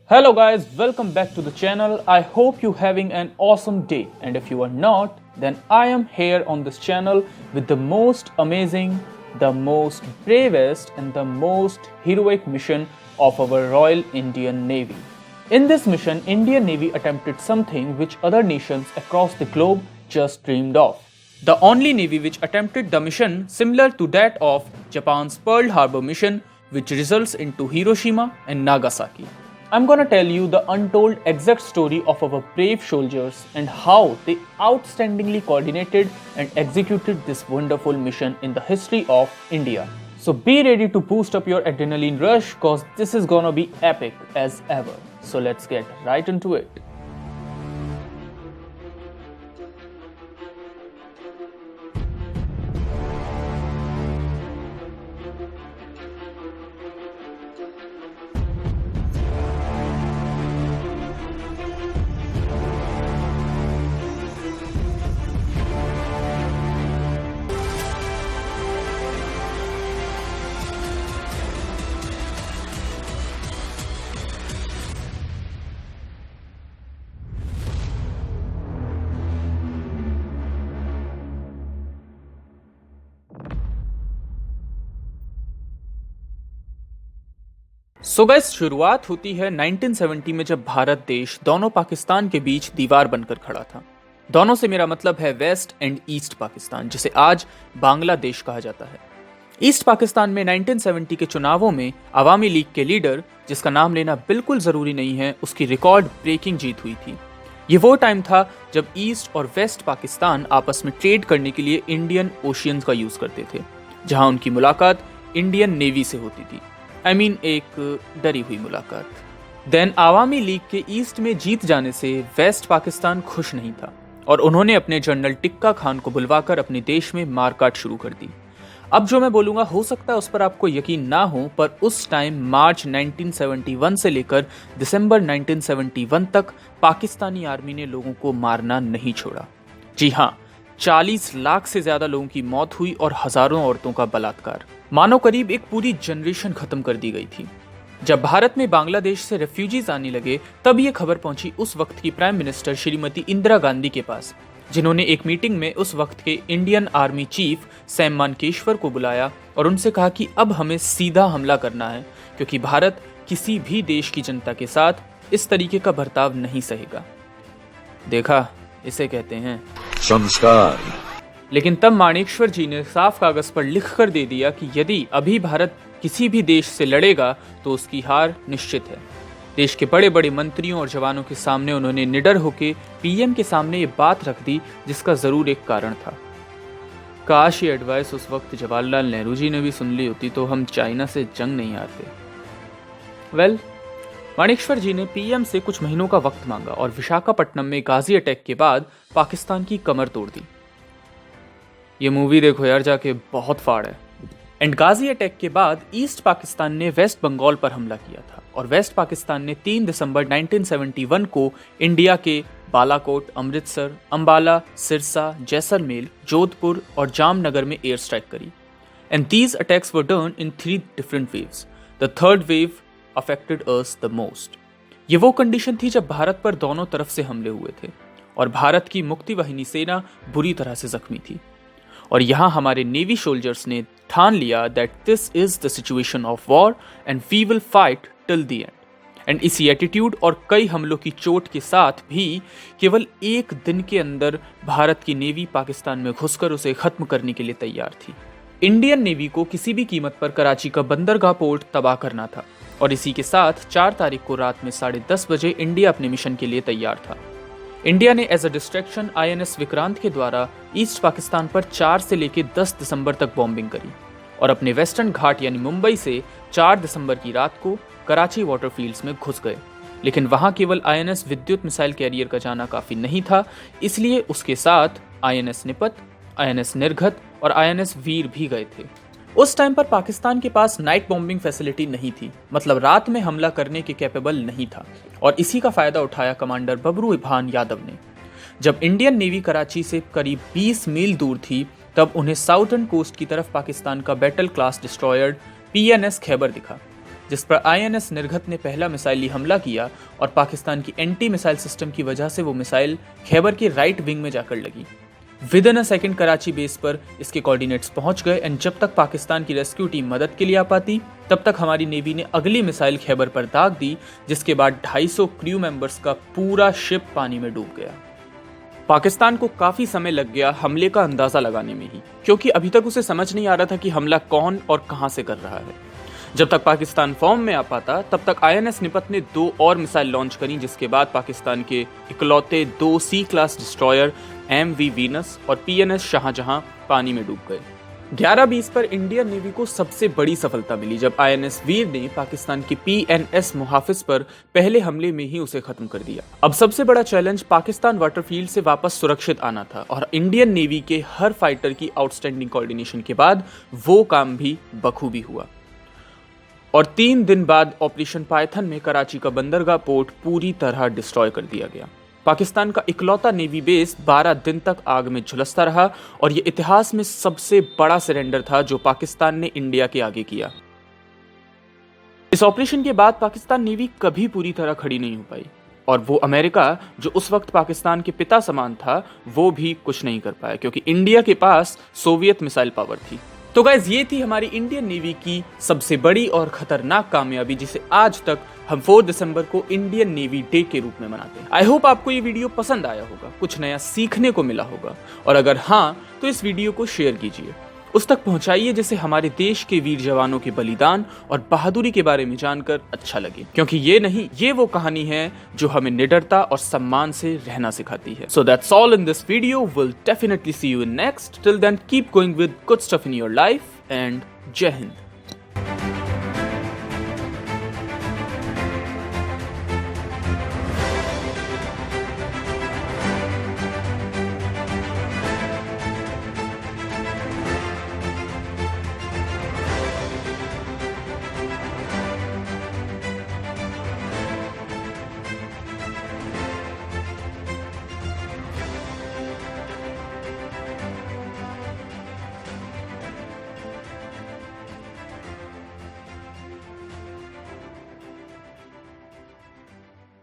Hello guys, welcome back to the channel. I hope you're having an awesome day, and if you are not, then I am here on this channel with the most amazing, the most bravest and the most heroic mission of our Royal Indian Navy. In this mission, Indian Navy attempted something which other nations across the globe just dreamed of. The only navy which attempted the mission similar to that of Japan's Pearl Harbor mission, which results into Hiroshima and Nagasaki. I'm gonna tell you the untold exact story of our brave soldiers and how they outstandingly coordinated and executed this wonderful mission in the history of India. So be ready to boost up your adrenaline rush cause this is gonna be epic as ever. So let's get right into it. So guys, शुरुआत होती है 1970 में जब भारत देश दोनों पाकिस्तान के बीच दीवार बनकर खड़ा था। दोनों से मेरा मतलब है वेस्ट एंड ईस्ट पाकिस्तान, जिसे आज बांग्लादेश कहा जाता है। ईस्ट पाकिस्तान में 1970 के चुनावों में अवामी लीग के लीडर, जिसका नाम लेना बिल्कुल जरूरी नहीं है, उसकी रिकॉर्ड ब्रेकिंग जीत हुई थी। ये वो टाइम था जब ईस्ट और वेस्ट पाकिस्तान आपस में ट्रेड करने के लिए इंडियन ओशियन का यूज करते थे, जहां उनकी मुलाकात इंडियन नेवी से होती थी। एक डरी हुई मुलाकात। देन आवामी लीग के ईस्ट में जीत जाने से वेस्ट पाकिस्तान खुश नहीं था और उन्होंने अपने जनरल टिक्का खान को बुलवाकर अपने देश में मारकाट शुरू कर दी। अब जो मैं बोलूंगा हो सकता है उस पर आपको यकीन ना हो, पर उस टाइम मार्च 1971 से लेकर दिसंबर 1971 तक पाकिस्तानी आर्मी ने लोगों को मारना नहीं छोड़ा। जी हाँ, 40 लाख से ज्यादा लोगों की मौत हुई और हजारों औरतों का बलात्कार। मानो करीब एक पूरी जनरेशन खत्म कर दी गई थी। जब भारत में बांग्लादेश से रेफ्यूजीज आने लगे, तब ये खबर पहुंची उस वक्त की प्राइम मिनिस्टर श्रीमती इंदिरा गांधी के पास, जिन्होंने एक मीटिंग में उस वक्त के इंडियन आर्मी चीफ सैम मानेकशॉर को बुलाया और उनसे कहा कि अब हमें सीधा हमला करना है, क्योंकि भारत किसी भी देश की जनता के साथ इस तरीके का बर्ताव नहीं सहेगा। देखा, इसे कहते हैं संस्कार। लेकिन तब मानेकशॉर जी ने साफ कागज पर लिख कर दे दिया कि यदि अभी भारत किसी भी देश से लड़ेगा तो उसकी हार निश्चित है। देश के बड़े बड़े मंत्रियों और जवानों के सामने उन्होंने निडर होकर पीएम के सामने ये बात रख दी, जिसका जरूर एक कारण था। काश ये एडवाइस उस वक्त जवाहरलाल नेहरू जी ने भी सुन ली होती तो हम चाइना से जंग नहीं हारते। मानेकशॉर जी ने पीएम से कुछ महीनों का वक्त मांगा और विशाखापट्टनम में गाजी अटैक के बाद पाकिस्तान की कमर तोड़ दी। ये मूवी देखो यार जाके, बहुत फाड़ है। एंड गाजी अटैक के बाद ईस्ट पाकिस्तान ने वेस्ट बंगाल पर हमला किया था और वेस्ट पाकिस्तान ने 3 दिसंबर 1971 को इंडिया के बालाकोट, अमृतसर, अंबाला, सिरसा, जैसलमेर, जोधपुर और जामनगर में एयर स्ट्राइक करी। And these attacks were done in 3 different waves. The third wave affected us the most. ये वो कंडीशन थी जब भारत पर दोनों तरफ से हमले हुए थे और भारत की मुक्ति वाहिनी सेना बुरी तरह से जख्मी थी। और यहाँ हमारे नेवी सोल्जर्स ने ठान लिया that this is the situation of war and we will fight till the end. And इसी एटीट्यूड और कई हमलों की चोट के साथ भी केवल एक दिन के अंदर भारत की नेवी पाकिस्तान में घुसकर उसे खत्म करने के लिए तैयार थी। इंडियन नेवी को किसी भी कीमत पर कराची का बंदरगाह पोर्ट तबाह करना था और इसी के साथ 4 तारीख को रात में 10:30 बजे इंडिया अपने मिशन के लिए तैयार था। इंडिया ने as a distraction INS Vikrant के द्वारा ईस्ट पाकिस्तान पर 4 से लेकर 10 दिसंबर तक बॉम्बिंग करी और अपने वेस्टर्न घाट यानी मुंबई से 4 दिसंबर की रात को कराची वाटरफील्ड्स में घुस गए। लेकिन वहां केवल आईएनएस विद्युत मिसाइल कैरियर का जाना काफी नहीं था, इसलिए उसके साथ आईएनएस निपत, आईएनएस निर्घत और आईएनएस वीर भी गए थे। उस टाइम पर पाकिस्तान के पास नाइट बॉम्बिंग फैसिलिटी नहीं थी, मतलब रात में हमला करने के कैपेबल नहीं था, और इसी का फायदा उठाया कमांडर बबरू इभान यादव ने। जब इंडियन नेवी कराची से करीब 20 मील दूर थी, तब उन्हें साउथर्न कोस्ट की तरफ पाकिस्तान का battle class destroyer PNS Khyber दिखा, जिस पर INS निर्घत ने पहला मिसाइली हमला किया और पाकिस्तान की एंटी मिसाइल सिस्टम की वजह से वो मिसाइल खैबर के राइट विंग में जाकर लगी। With in a second Karachi base पर इसके कोऑर्डिनेट्स पहुंच गए एंड जब तक पाकिस्तान की रेस्क्यू टीम मदद के लिए आ पाती तब तक हमारी नेवी ने अगली मिसाइल खैबर पर दाग दी, जिसके बाद 250 क्रू मेंबर्स का पूरा शिप पानी में डूब गया। पाकिस्तान को काफी समय लग गया हमले का अंदाजा लगाने में ही, क्योंकि अभी तक उसे समझ नहीं आ रहा था कि हमला कौन और कहां से कर रहा है। जब तक पाकिस्तान फॉर्म में आ पाता तब तक INS निपत ने 2 और मिसाइल लॉन्च करी, जिसके बाद पाकिस्तान के इकलौते 2 सी क्लास डिस्ट्रॉयर MV वीनस और PNS शाहजहां पानी में डूब गए। 11-20 पर इंडियन नेवी को सबसे बड़ी सफलता मिली जब INS वीर ने पाकिस्तान की PNS मुहाफिज पर पहले हमले में ही उसे खत्म कर दिया। अब सबसे बड़ा चैलेंज पाकिस्तान वाटरफील्ड से वापस सुरक्षित आना था और इंडियन नेवी के हर फाइटर की आउटस्टैंडिंग कोऑर्डिनेशन के बाद वो काम भी बखूबी हुआ और 3 दिन बाद ऑपरेशन पायथन में कराची का बंदरगाह पोर्ट पूरी तरह डिस्ट्रॉय कर दिया गया। पाकिस्तान का इकलौता नेवी बेस 12 दिन तक आग में झुलसता रहा और यह इतिहास में सबसे बड़ा सरेंडर था जो पाकिस्तान ने इंडिया के आगे किया। इस ऑपरेशन के बाद पाकिस्तान नेवी कभी पूरी तरह खड़ी नहीं हो पाई और वो अमेरिका जो उस वक्त पाकिस्तान के पिता समान था वो भी कुछ नहीं कर पाया, क्योंकि इंडिया के पास सोवियत मिसाइल पावर थी। तो गाइज ये थी हमारी इंडियन नेवी की सबसे बड़ी और खतरनाक कामयाबी, जिसे आज तक हम 4 दिसंबर को इंडियन नेवी डे के रूप में मनाते हैं। आई होप आपको ये वीडियो पसंद आया होगा, कुछ नया सीखने को मिला होगा और अगर हाँ तो इस वीडियो को शेयर कीजिए, उस तक पहुंचाइए जिसे हमारे देश के वीर जवानों के बलिदान और बहादुरी के बारे में जानकर अच्छा लगे, क्योंकि ये वो कहानी है जो हमें निडरता और सम्मान से रहना सिखाती है। So that's all in this video. We'll definitely see you in next. Till then, keep going with good stuff in your life and Jai Hind.